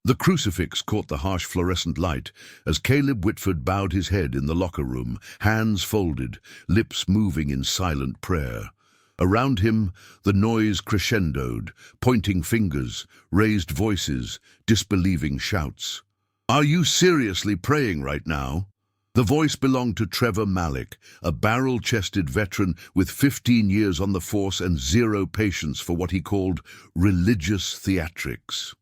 The crucifix caught the harsh fluorescent light as Caleb Whitford bowed his head in the locker room, hands folded, lips moving in silent prayer. Around him, the noise crescendoed, pointing fingers, raised voices, disbelieving shouts. "Are you seriously praying right now?" The voice belonged to Trevor Malik, a barrel-chested veteran with 15 years on the force and zero patience for what he called religious theatrics.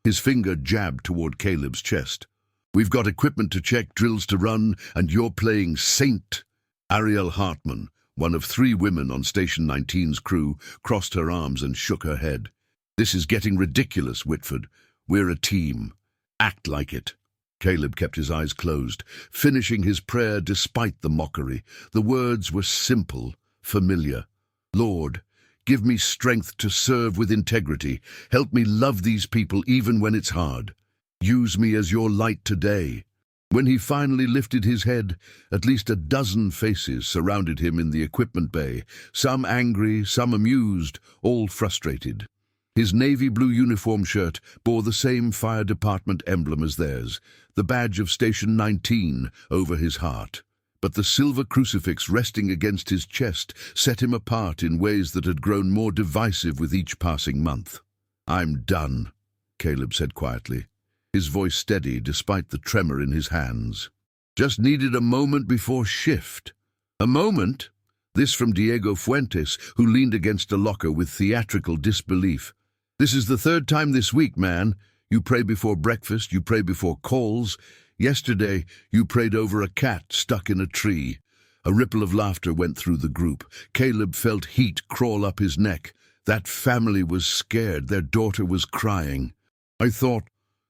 His finger jabbed toward Caleb's chest. "We've got equipment to check, drills to run, and you're playing saint." Ariel Hartman, one of 3 women on Station 19's crew, crossed her arms and shook her head. "This is getting ridiculous, Whitford. We're a team. Act like it." Caleb kept his eyes closed, finishing his prayer despite the mockery. The words were simple, familiar. "Lord, give me strength to serve with integrity. Help me love these people even when it's hard. Use me as your light today." When he finally lifted his head, at least a dozen faces surrounded him in the equipment bay, some angry, some amused, all frustrated. His navy blue uniform shirt bore the same fire department emblem as theirs, the badge of Station 19 over his heart. But the silver crucifix resting against his chest set him apart in ways that had grown more divisive with each passing month. "I'm done," Caleb said quietly, his voice steady despite the tremor in his hands. "Just needed a moment before shift." "A moment?" This from Diego Fuentes, who leaned against a locker with theatrical disbelief. "This is the 3rd time this week, man. You pray before breakfast, you pray before calls. Yesterday, you prayed over a cat stuck in a tree." A ripple of laughter went through the group. Caleb felt heat crawl up his neck. That family was scared. Their daughter was crying.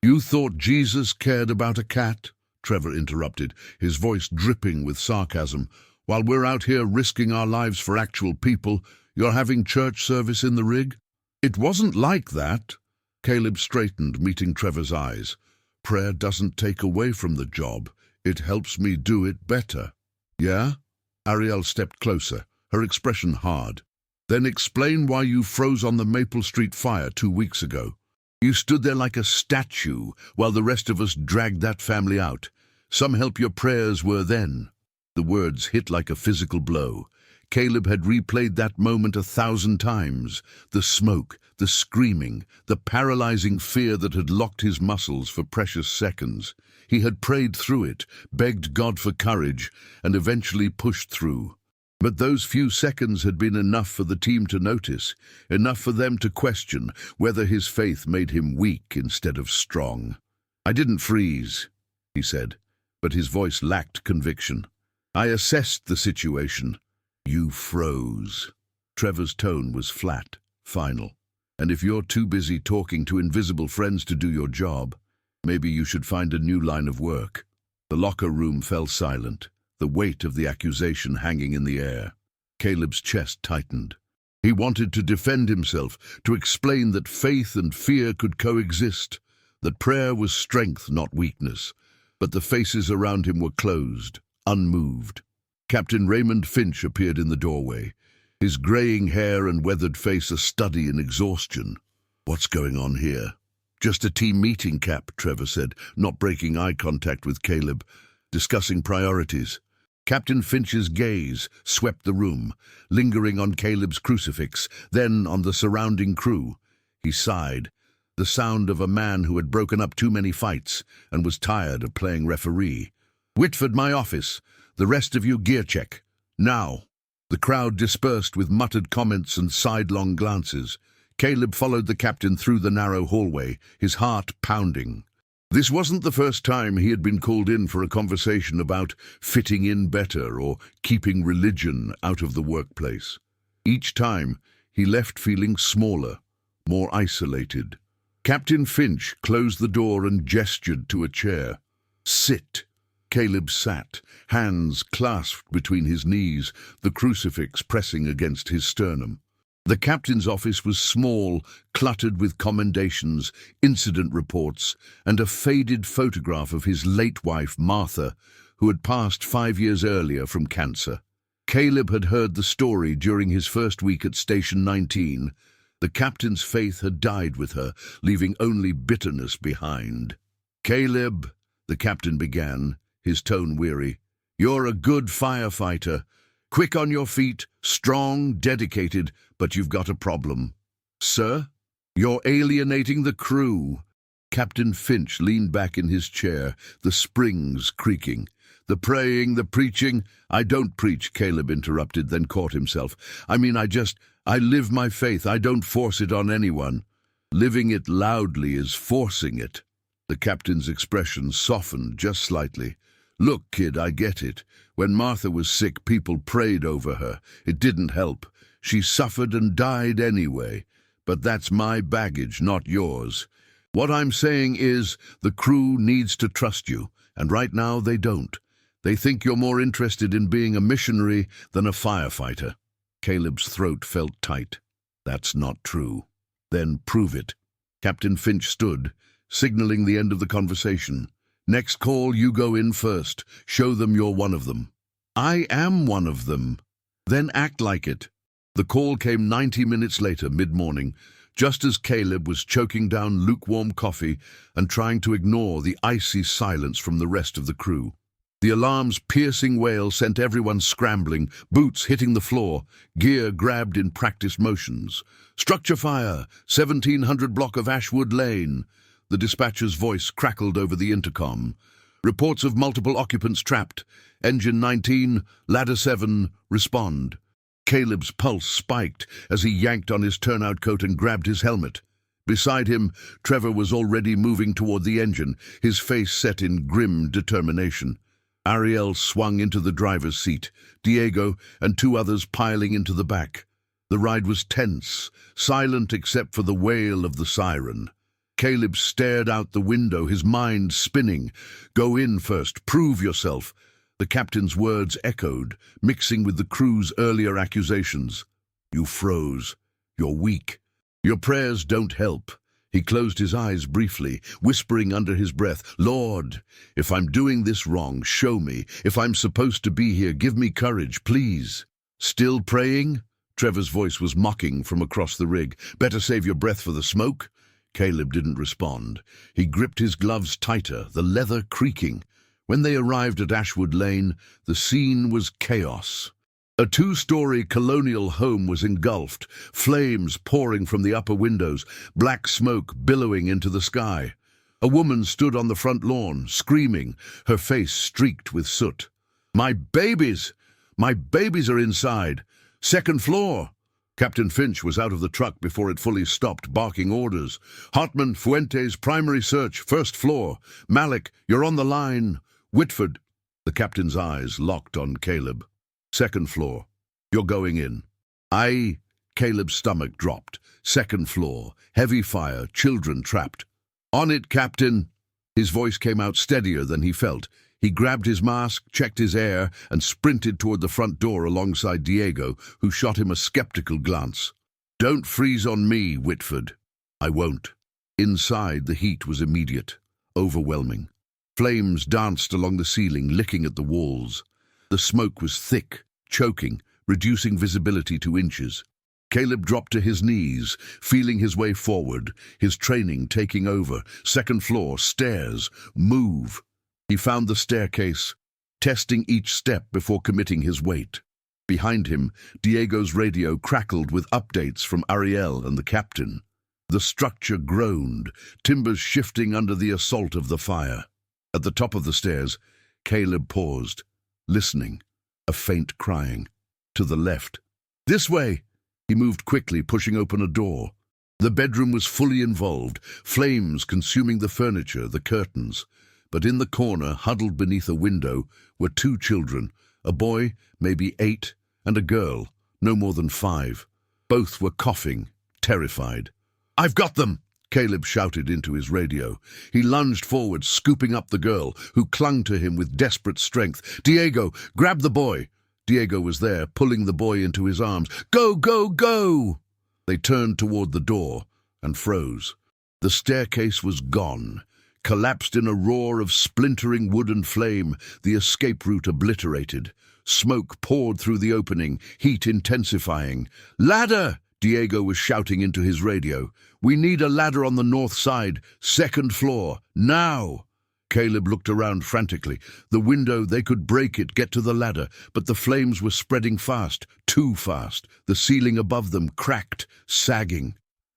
You thought Jesus cared about a cat?" Trevor interrupted, his voice dripping with sarcasm. "While we're out here risking our lives for actual people, you're having church service in the rig?" "It wasn't like that." Caleb straightened, meeting Trevor's eyes. "Prayer doesn't take away from the job. It helps me do it better." "Yeah?" Ariel stepped closer, her expression hard. "Then explain why you froze on the Maple Street fire 2 weeks ago. You stood there like a statue while the rest of us dragged that family out. Some help your prayers were then." The words hit like a physical blow. Caleb had replayed that moment 1,000 times. The smoke, the screaming, the paralyzing fear that had locked his muscles for precious seconds. He had prayed through it, begged God for courage, and eventually pushed through. But those few seconds had been enough for the team to notice, enough for them to question whether his faith made him weak instead of strong. "I didn't freeze," he said, but his voice lacked conviction. "I assessed the situation. You froze." Trevor's tone was flat, final. "And if you're too busy talking to invisible friends to do your job, maybe you should find a new line of work." The locker room fell silent, the weight of the accusation hanging in the air. Caleb's chest tightened. He wanted to defend himself, to explain that faith and fear could coexist, that prayer was strength, not weakness. But the faces around him were closed, unmoved. Captain Raymond Finch appeared in the doorway, his graying hair and weathered face a study in exhaustion. "What's going on here?" "Just a team meeting, Cap," Trevor said, not breaking eye contact with Caleb, "discussing priorities." Captain Finch's gaze swept the room, lingering on Caleb's crucifix, then on the surrounding crew. He sighed, the sound of a man who had broken up too many fights and was tired of playing referee. "Whitford, my office. The rest of you gear check. Now." The crowd dispersed with muttered comments and sidelong glances. Caleb followed the captain through the narrow hallway, his heart pounding. This wasn't the first time he had been called in for a conversation about fitting in better or keeping religion out of the workplace. Each time, he left feeling smaller, more isolated. Captain Finch closed the door and gestured to a chair. "Sit." Caleb sat, hands clasped between his knees, the crucifix pressing against his sternum. The captain's office was small, cluttered with commendations, incident reports, and a faded photograph of his late wife, Martha, who had passed 5 years earlier from cancer. Caleb had heard the story during his first week at Station 19, The captain's faith had died with her, leaving only bitterness behind. "Caleb," the captain began, his tone weary, "you're a good firefighter. Quick on your feet, strong, dedicated, but you've got a problem." "Sir? You're alienating the crew." Captain Finch leaned back in his chair, the springs creaking. "The praying, the preaching—" "I don't preach," Caleb interrupted, then caught himself. "I mean, I live my faith. I don't force it on anyone." "Living it loudly is forcing it." The captain's expression softened just slightly. "Look, kid, I get it. When Martha was sick, people prayed over her. It didn't help. She suffered and died anyway. But that's my baggage, not yours. What I'm saying is, the crew needs to trust you, and right now they don't. They think you're more interested in being a missionary than a firefighter." Caleb's throat felt tight. "That's not true." "Then prove it." Captain Finch stood, signaling the end of the conversation. "Next call, you go in first. Show them you're one of them." "I am one of them." "Then act like it." The call came 90 minutes later, mid-morning, just as Caleb was choking down lukewarm coffee and trying to ignore the icy silence from the rest of the crew. The alarm's piercing wail sent everyone scrambling, boots hitting the floor, gear grabbed in practice motions. "Structure fire, 1700 block of Ashwood Lane." The dispatcher's voice crackled over the intercom. "Reports of multiple occupants trapped. Engine 19, ladder 7, respond." Caleb's pulse spiked as he yanked on his turnout coat and grabbed his helmet. Beside him, Trevor was already moving toward the engine, his face set in grim determination. Ariel swung into the driver's seat, Diego and 2 others piling into the back. The ride was tense, silent except for the wail of the siren. Caleb stared out the window, his mind spinning. "Go in first, prove yourself." The captain's words echoed, mixing with the crew's earlier accusations. "You froze. You're weak. Your prayers don't help." He closed his eyes briefly, whispering under his breath, "Lord, if I'm doing this wrong, show me. If I'm supposed to be here, give me courage, please." "Still praying?" Trevor's voice was mocking from across the rig. "Better save your breath for the smoke?" Caleb didn't respond. He gripped his gloves tighter, the leather creaking. When they arrived at Ashwood Lane, the scene was chaos. A 2-story colonial home was engulfed, flames pouring from the upper windows, black smoke billowing into the sky. A woman stood on the front lawn, screaming, her face streaked with soot. "My babies! My babies are inside! 2nd floor!" Captain Finch was out of the truck before it fully stopped, barking orders. "Hartman, Fuentes, primary search, 1st floor. Malik, you're on the line. Whitford." The captain's eyes locked on Caleb. "2nd floor. You're going in." "Aye." Caleb's stomach dropped. 2nd floor. Heavy fire. Children trapped. "On it, Captain." His voice came out steadier than he felt. He grabbed his mask, checked his air, and sprinted toward the front door alongside Diego, who shot him a skeptical glance. "Don't freeze on me, Whitford." "I won't." Inside, the heat was immediate, overwhelming. Flames danced along the ceiling, licking at the walls. The smoke was thick, choking, reducing visibility to inches. Caleb dropped to his knees, feeling his way forward, his training taking over. 2nd floor, stairs, move. He found the staircase, testing each step before committing his weight. Behind him, Diego's radio crackled with updates from Ariel and the captain. The structure groaned, timbers shifting under the assault of the fire. At the top of the stairs, Caleb paused, listening, a faint crying. To the left. "This way!" He moved quickly, pushing open a door. The bedroom was fully involved, flames consuming the furniture, the curtains. But in the corner, huddled beneath a window, were 2 children, a boy, maybe 8, and a girl, no more than 5. Both were coughing, terrified. "I've got them!" Caleb shouted into his radio. He lunged forward, scooping up the girl, who clung to him with desperate strength. "Diego, grab the boy!" Diego was there, pulling the boy into his arms. "Go, go, go!" They turned toward the door and froze. The staircase was gone, collapsed in a roar of splintering wood and flame, the escape route obliterated. Smoke poured through the opening, heat intensifying. "Ladder!" Diego was shouting into his radio. "We need a ladder on the north side, second floor, now!" Caleb looked around frantically. The window, they could break it, get to the ladder, but the flames were spreading fast, too fast. The ceiling above them cracked, sagging.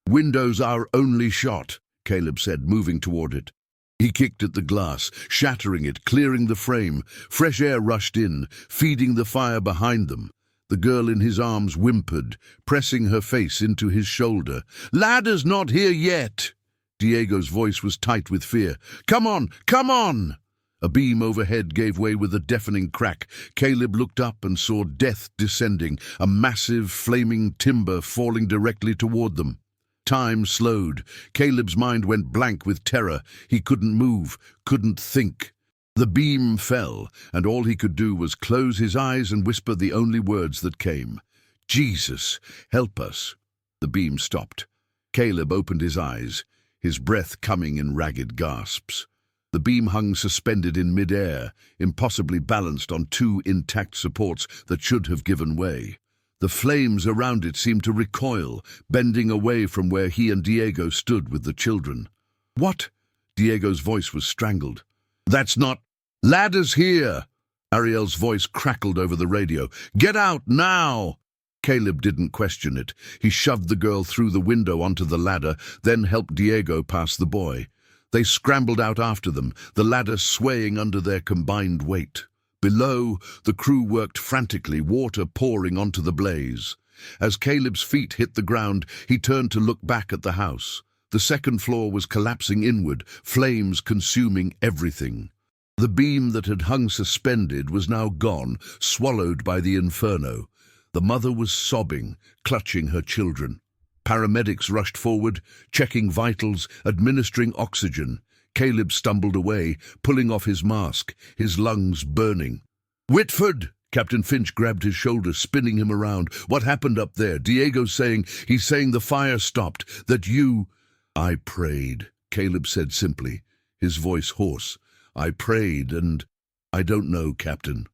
"Window's our only shot," Caleb said, moving toward it. He kicked at the glass, shattering it, clearing the frame. Fresh air rushed in, feeding the fire behind them. The girl in his arms whimpered, pressing her face into his shoulder. "Ladder's not here yet!" Diego's voice was tight with fear. "Come on! Come on!" A beam overhead gave way with a deafening crack. Caleb looked up and saw death descending, a massive, flaming timber falling directly toward them. Time slowed. Caleb's mind went blank with terror. He couldn't move, couldn't think. The beam fell, and all he could do was close his eyes and whisper the only words that came. "Jesus, help us." The beam stopped. Caleb opened his eyes, his breath coming in ragged gasps. The beam hung suspended in mid-air, impossibly balanced on two intact supports that should have given way. The flames around it seemed to recoil, bending away from where he and Diego stood with the children. "What?" Diego's voice was strangled. "That's not... Ladder's here!" Ariel's voice crackled over the radio. "Get out, now!" Caleb didn't question it. He shoved the girl through the window onto the ladder, then helped Diego past the boy. They scrambled out after them, the ladder swaying under their combined weight. Below, the crew worked frantically, water pouring onto the blaze. As Caleb's feet hit the ground, he turned to look back at the house. The second floor was collapsing inward, flames consuming everything. The beam that had hung suspended was now gone, swallowed by the inferno. The mother was sobbing, clutching her children. Paramedics rushed forward, checking vitals, administering oxygen. Caleb stumbled away, pulling off his mask, his lungs burning. "Whitford!" Captain Finch grabbed his shoulder, spinning him around. "What happened up there? Diego's saying, he's saying the fire stopped, that you—" "I prayed," Caleb said simply, his voice hoarse. "I prayed and... I don't know, Captain.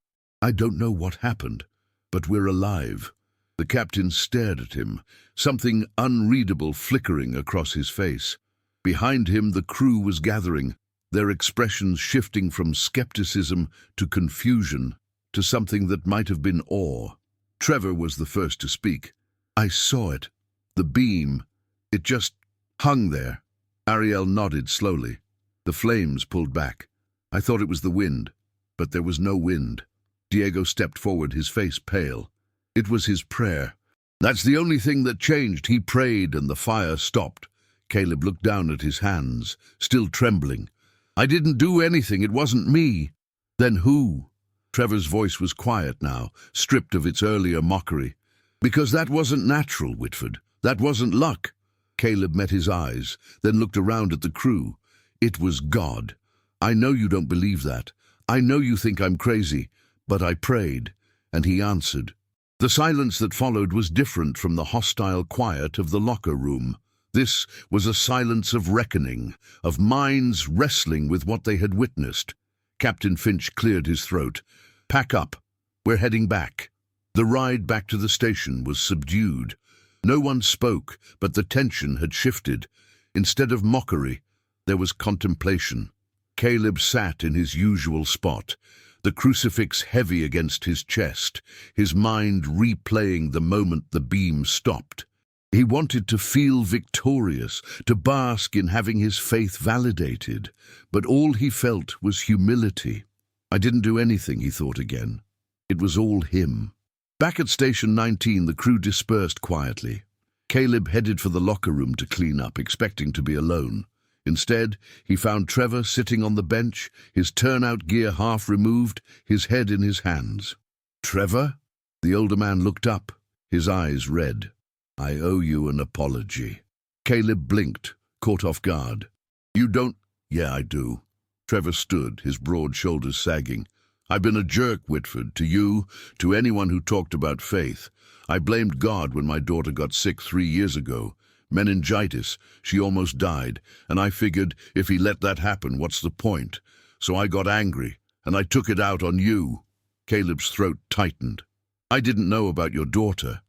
I don't know what happened, but we're alive." The captain stared at him, something unreadable flickering across his face. Behind him the crew was gathering, their expressions shifting from skepticism to confusion, to something that might have been awe. Trevor was the first to speak. "I saw it. The beam. It just hung there." Ariel nodded slowly. The flames pulled back. "I thought it was the wind, but there was no wind." Diego stepped forward, his face pale. It was his prayer. "That's the only thing that changed. He prayed and the fire stopped." Caleb looked down at his hands, still trembling. "I didn't do anything. It wasn't me." "Then who?" Trevor's voice was quiet now, stripped of its earlier mockery. "Because that wasn't natural, Whitford. That wasn't luck." Caleb met his eyes, then looked around at the crew. "It was God. I know you don't believe that. I know you think I'm crazy, but I prayed, and he answered." The silence that followed was different from the hostile quiet of the locker room. This was a silence of reckoning, of minds wrestling with what they had witnessed. Captain Finch cleared his throat. "Pack up. We're heading back." The ride back to the station was subdued. No one spoke, but the tension had shifted. Instead of mockery, there was contemplation. Caleb sat in his usual spot, the crucifix heavy against his chest, his mind replaying the moment the beam stopped. He wanted to feel victorious, to bask in having his faith validated, but all he felt was humility. "I didn't do anything," he thought again. It was all him. Back at Station 19, the crew dispersed quietly. Caleb headed for the locker room to clean up, expecting to be alone. Instead, he found Trevor sitting on the bench, his turnout gear half removed, his head in his hands. "Trevor?" The older man looked up, his eyes red. "I owe you an apology." Caleb blinked, caught off guard. "You don't—" "Yeah, I do." Trevor stood, his broad shoulders sagging. "I've been a jerk, Whitford, to you, to anyone who talked about faith. I blamed God when my daughter got sick 3 years ago. Meningitis, she almost died, and I figured if he let that happen, what's the point? So I got angry, and I took it out on you." Caleb's throat tightened. "I didn't know about your daughter."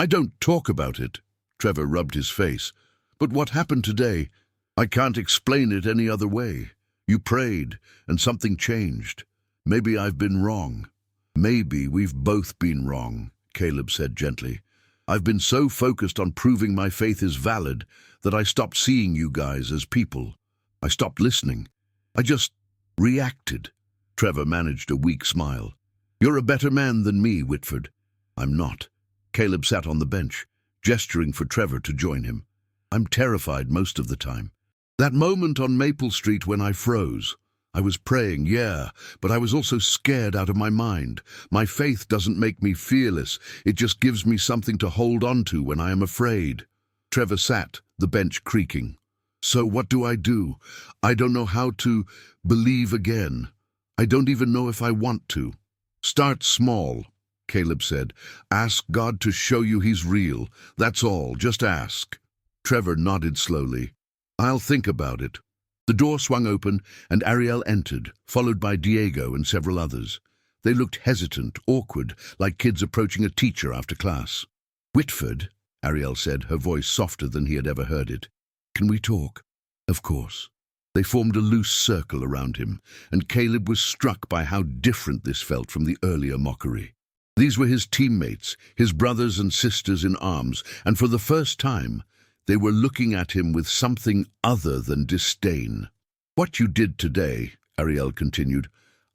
"I don't talk about it." Trevor rubbed his face. But what happened today? I can't explain it any other way. You prayed, and something changed. Maybe I've been wrong. Maybe we've both been wrong, Caleb said gently. I've been so focused on proving my faith is valid that I stopped seeing you guys as people. I stopped listening. I just reacted. Trevor managed a weak smile. You're a better man than me, Whitford. I'm not. Caleb sat on the bench, gesturing for Trevor to join him. I'm terrified most of the time. That moment on Maple Street when I froze. I was praying, yeah, but I was also scared out of my mind. My faith doesn't make me fearless. It just gives me something to hold on to when I am afraid. Trevor sat, the bench creaking. So what do? I don't know how to believe again. I don't even know if I want to. Start small, Caleb said. Ask God to show you he's real. That's all, just ask. Trevor nodded slowly. I'll think about it. The door swung open and Ariel entered, followed by Diego and several others. They looked hesitant, awkward, like kids approaching a teacher after class. Whitford, Ariel said, her voice softer than he had ever heard it. Can we talk? Of course. They formed a loose circle around him, and Caleb was struck by how different this felt from the earlier mockery. These were his teammates, his brothers and sisters in arms, and for the first time, they were looking at him with something other than disdain. What you did today, Ariel continued,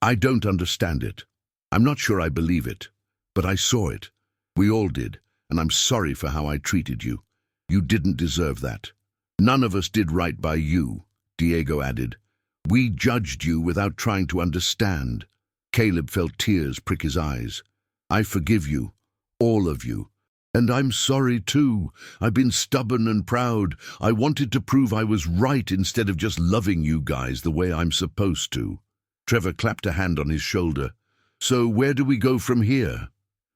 I don't understand it. I'm not sure I believe it, but I saw it. We all did, and I'm sorry for how I treated you. You didn't deserve that. None of us did right by you, Diego added. We judged you without trying to understand. Caleb felt tears prick his eyes. I forgive you, all of you. And I'm sorry too. I've been stubborn and proud. I wanted to prove I was right instead of just loving you guys the way I'm supposed to. Trevor clapped a hand on his shoulder. So where do we go from here?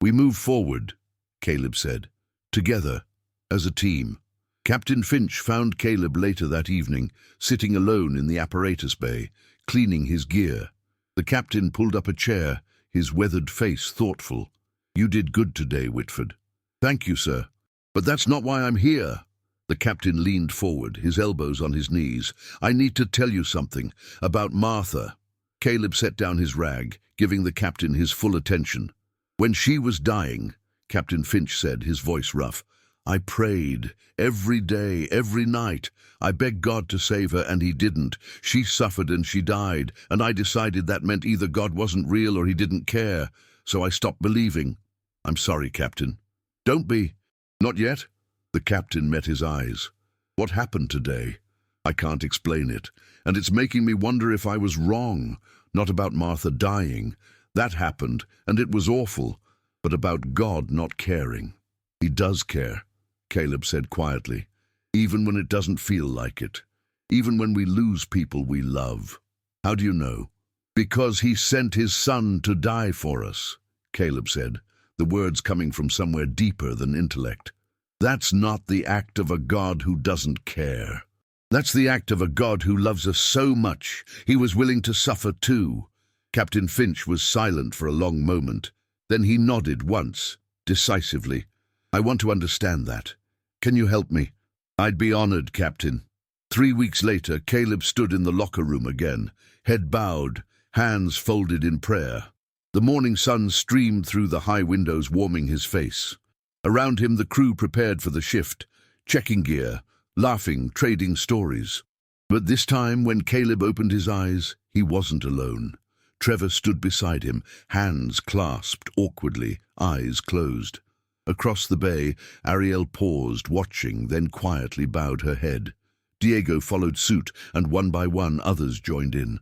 We move forward, Caleb said. Together, as a team. Captain Finch found Caleb later that evening, sitting alone in the apparatus bay, cleaning his gear. The captain pulled up a chair, his weathered face thoughtful. You did good today, Whitford. Thank you, sir. But that's not why I'm here. The captain leaned forward, his elbows on his knees. I need to tell you something about Martha. Caleb set down his rag, giving the captain his full attention. When she was dying, Captain Finch said, his voice rough, I prayed every day, every night. I begged God to save her, and he didn't. She suffered and she died, and I decided that meant either God wasn't real or he didn't care. So I stopped believing. I'm sorry, Captain. Don't be. Not yet. The captain met his eyes. What happened today? I can't explain it, and it's making me wonder if I was wrong. Not about Martha dying. That happened, and it was awful, but about God not caring. He does care, Caleb said quietly, even when it doesn't feel like it, even when we lose people we love. How do you know? Because he sent his son to die for us, Caleb said, the words coming from somewhere deeper than intellect. That's not the act of a God who doesn't care. That's the act of a God who loves us so much he was willing to suffer too. Captain Finch was silent for a long moment. Then he nodded once, decisively. I want to understand that. Can you help me? I'd be honored, Captain. 3 weeks later, Caleb stood in the locker room again, head bowed, hands folded in prayer. The morning sun streamed through the high windows, warming his face. Around him, the crew prepared for the shift, checking gear, laughing, trading stories. But this time, when Caleb opened his eyes, he wasn't alone. Trevor stood beside him, hands clasped awkwardly, eyes closed. Across the bay, Ariel paused, watching, then quietly bowed her head. Diego followed suit, and one by one others joined in.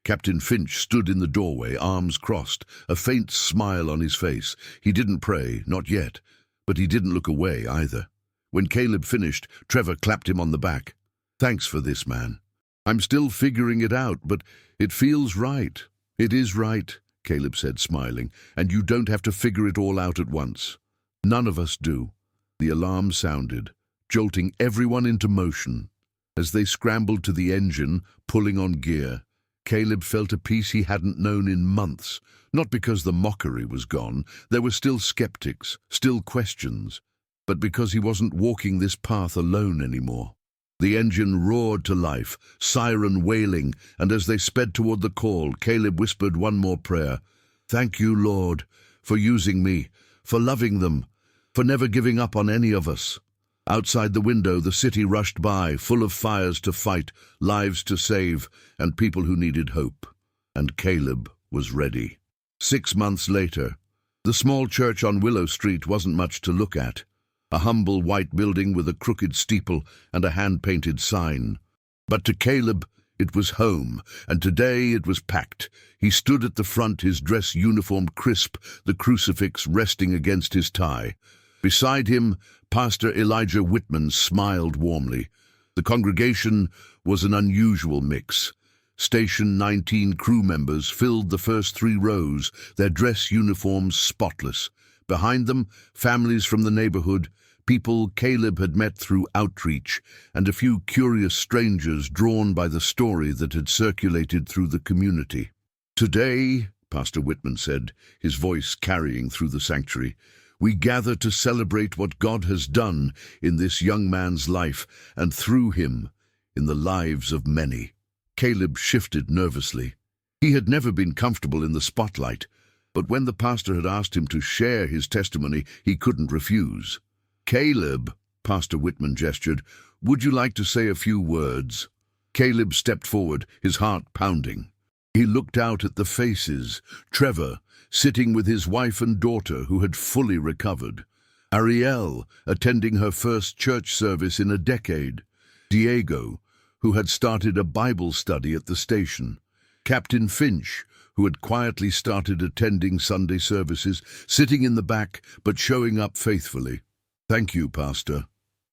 Captain Finch stood in the doorway, arms crossed, a faint smile on his face. He didn't pray, not yet, but he didn't look away either. When Caleb finished, Trevor clapped him on the back. Thanks for this, man. I'm still figuring it out, but it feels right. It is right, Caleb said, smiling, and you don't have to figure it all out at once. None of us do. The alarm sounded, jolting everyone into motion. As they scrambled to the engine, pulling on gear, Caleb felt a peace he hadn't known in months. Not because the mockery was gone. There were still skeptics, still questions. but because he wasn't walking this path alone anymore. The engine roared to life, siren wailing, and as they sped toward the call, Caleb whispered one more prayer. "Thank you, Lord, for using me, for loving them, for never giving up on any of us." Outside the window, the city rushed by, full of fires to fight, lives to save, and people who needed hope. And Caleb was ready. 6 months later, the small church on Willow Street wasn't much to look at. A humble white building with a crooked steeple and a hand-painted sign. But to Caleb, it was home, and today it was packed. He stood at the front, his dress uniform crisp, the crucifix resting against his tie. Beside him, Pastor Elijah Whitman smiled warmly. The congregation was an unusual mix. Station 19 crew members filled the first 3 rows, their dress uniforms spotless. Behind them, families from the neighborhood, people Caleb had met through outreach, and a few curious strangers drawn by the story that had circulated through the community. "Today," Pastor Whitman said, his voice carrying through the sanctuary, "we gather to celebrate what God has done in this young man's life, and through him, in the lives of many." Caleb shifted nervously. He had never been comfortable in the spotlight, but when the pastor had asked him to share his testimony, he couldn't refuse. "Caleb," Pastor Whitman gestured, "would you like to say a few words?" Caleb stepped forward, his heart pounding. He looked out at the faces. Trevor, sitting with his wife and daughter who had fully recovered. Ariel, attending her first church service in a decade. Diego, who had started a Bible study at the station. Captain Finch, who had quietly started attending Sunday services, sitting in the back but showing up faithfully. "Thank you, Pastor."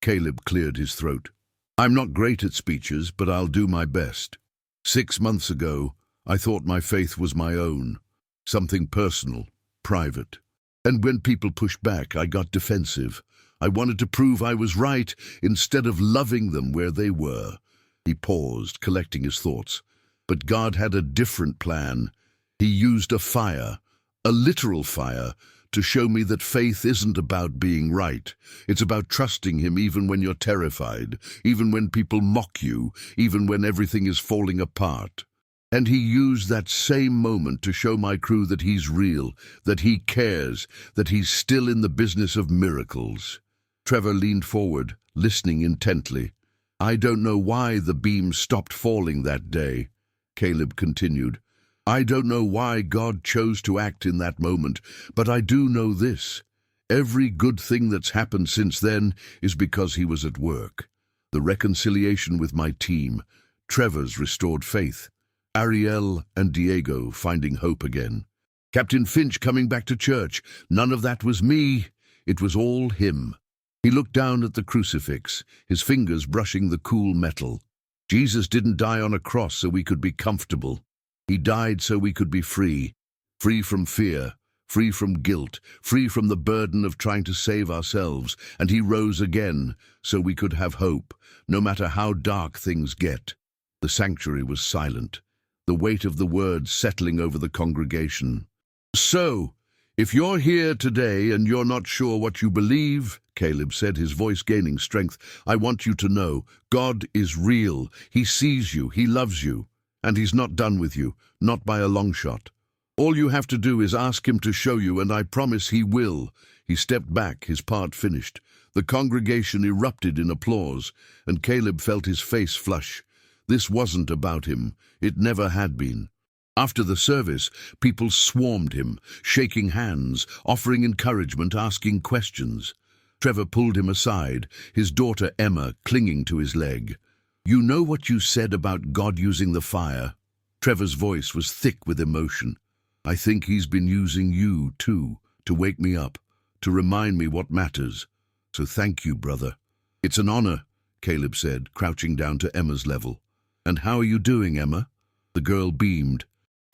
Caleb cleared his throat. "I'm not great at speeches, but I'll do my best. 6 months ago, I thought my faith was my own, something personal, private. And when people pushed back, I got defensive. I wanted to prove I was right instead of loving them where they were." He paused, collecting his thoughts. But God had a different plan. He used a fire, a literal fire, to show me that faith isn't about being right. It's about trusting him even when you're terrified, even when people mock you, even when everything is falling apart. And he used that same moment to show my crew that he's real, that he cares, that he's still in the business of miracles. Trevor leaned forward, listening intently. "I don't know why the beam stopped falling that day," Caleb continued. "I don't know why God chose to act in that moment, but I do know this. Every good thing that's happened since then is because he was at work. The reconciliation with my team, Trevor's restored faith, Ariel and Diego finding hope again. Captain Finch coming back to church. None of that was me. It was all him." He looked down at the crucifix, his fingers brushing the cool metal. "Jesus didn't die on a cross so we could be comfortable. He died so we could be free. Free from fear, free from guilt, free from the burden of trying to save ourselves. And he rose again so we could have hope, no matter how dark things get." The sanctuary was silent, the weight of the words settling over the congregation. "So, if you're here today and you're not sure what you believe," Caleb said, his voice gaining strength, "I want you to know, God is real. He sees you, he loves you, and he's not done with you, not by a long shot. All you have to do is ask him to show you, and I promise he will." He stepped back, his part finished. The congregation erupted in applause, and Caleb felt his face flush. This wasn't about him. It never had been. After the service, people swarmed him, shaking hands, offering encouragement, asking questions. Trevor pulled him aside, his daughter Emma clinging to his leg. "You know what you said about God using the fire?" Trevor's voice was thick with emotion. "I think he's been using you, too, to wake me up, to remind me what matters. So thank you, brother." "It's an honor," Caleb said, crouching down to Emma's level. "And how are you doing, Emma?" The girl beamed.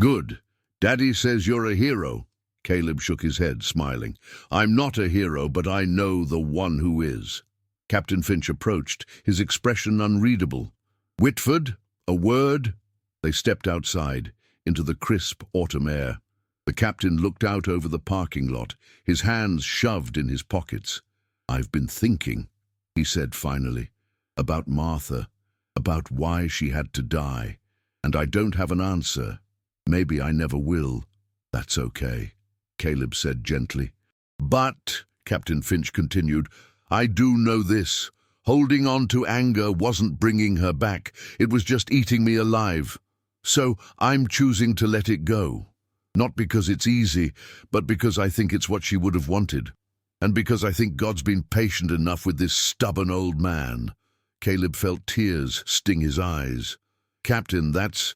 "Good. Daddy says you're a hero." Caleb shook his head, smiling. "I'm not a hero, but I know the one who is." Captain Finch approached, his expression unreadable. "Whitford, a word?" They stepped outside, into the crisp autumn air. The captain looked out over the parking lot, his hands shoved in his pockets. "I've been thinking," he said finally, "about Martha, about why she had to die, and I don't have an answer. Maybe I never will. That's okay," Caleb said gently. "But," Captain Finch continued, "I do know this. Holding on to anger wasn't bringing her back. It was just eating me alive. So I'm choosing to let it go. Not because it's easy, but because I think it's what she would have wanted. And because I think God's been patient enough with this stubborn old man." Caleb felt tears sting his eyes. "Captain, that's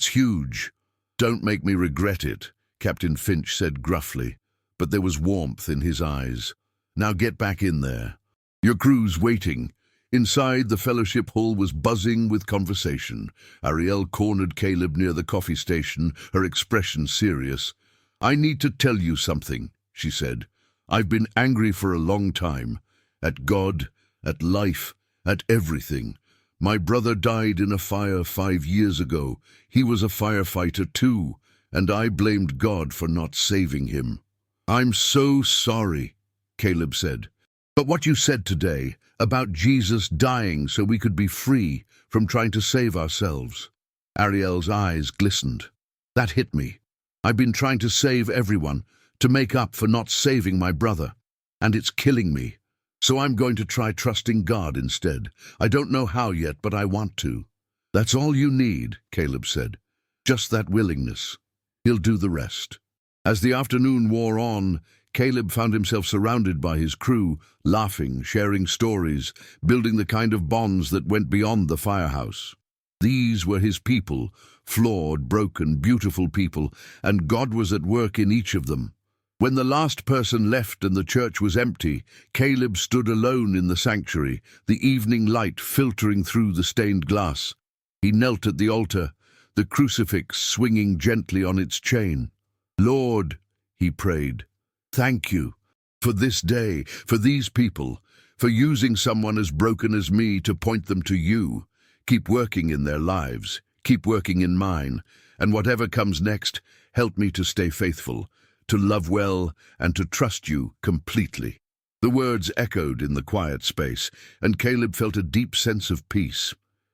huge. Don't make me regret it," Captain Finch said gruffly, but there was warmth in his eyes. "Now get back in there. Your crew's waiting." Inside, the fellowship hall was buzzing with conversation. Ariel cornered Caleb near the coffee station, her expression serious. "I need to tell you something," she said. "I've been angry for a long time. At God, at life, at everything. My brother died in a fire 5 years ago. He was a firefighter too, and I blamed God for not saving him." "I'm so sorry," Caleb said. "But what you said today, about Jesus dying so we could be free from trying to save ourselves." Ariel's eyes glistened. "That hit me. I've been trying to save everyone, to make up for not saving my brother, and it's killing me. So I'm going to try trusting God instead. I don't know how yet, but I want to." "That's all you need," Caleb said. "Just that willingness. He'll do the rest." As the afternoon wore on, Caleb found himself surrounded by his crew, laughing, sharing stories, building the kind of bonds that went beyond the firehouse. These were his people, flawed, broken, beautiful people, and God was at work in each of them. When the last person left and the church was empty, Caleb stood alone in the sanctuary, the evening light filtering through the stained glass. He knelt at the altar, the crucifix swinging gently on its chain. "Lord," he prayed, "thank you for this day, for these people, for using someone as broken as me to point them to you. Keep working in their lives, keep working in mine, and whatever comes next, help me to stay faithful, to love well, and to trust you completely." The words echoed in the quiet space, and Caleb felt a deep sense of peace.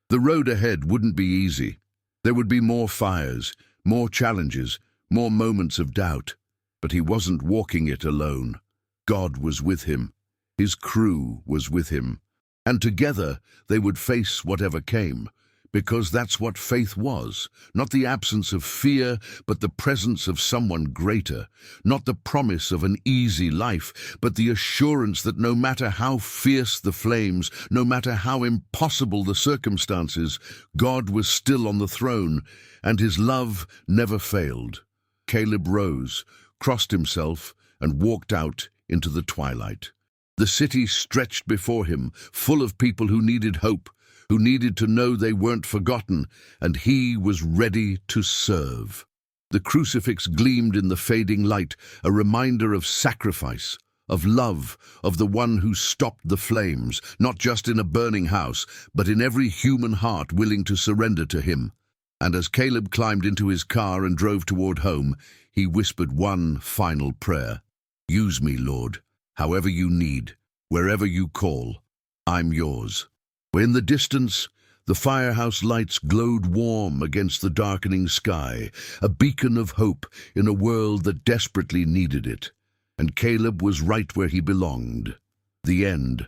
The road ahead wouldn't be easy. There would be more fires, more challenges, more moments of doubt. But he wasn't walking it alone. God was with him. His crew was with him. And together they would face whatever came, because that's what faith was. Not the absence of fear, but the presence of someone greater. Not the promise of an easy life, but the assurance that no matter how fierce the flames, no matter how impossible the circumstances, God was still on the throne, and his love never failed. Caleb rose, crossed himself, and walked out into the twilight. The city stretched before him, full of people who needed hope, who needed to know they weren't forgotten, and he was ready to serve. The crucifix gleamed in the fading light, a reminder of sacrifice, of love, of the one who stopped the flames, not just in a burning house, but in every human heart willing to surrender to him. And as Caleb climbed into his car and drove toward home, he whispered one final prayer. "Use me, Lord, however you need, wherever you call. I'm yours." In the distance, the firehouse lights glowed warm against the darkening sky, a beacon of hope in a world that desperately needed it. And Caleb was right where he belonged. The end.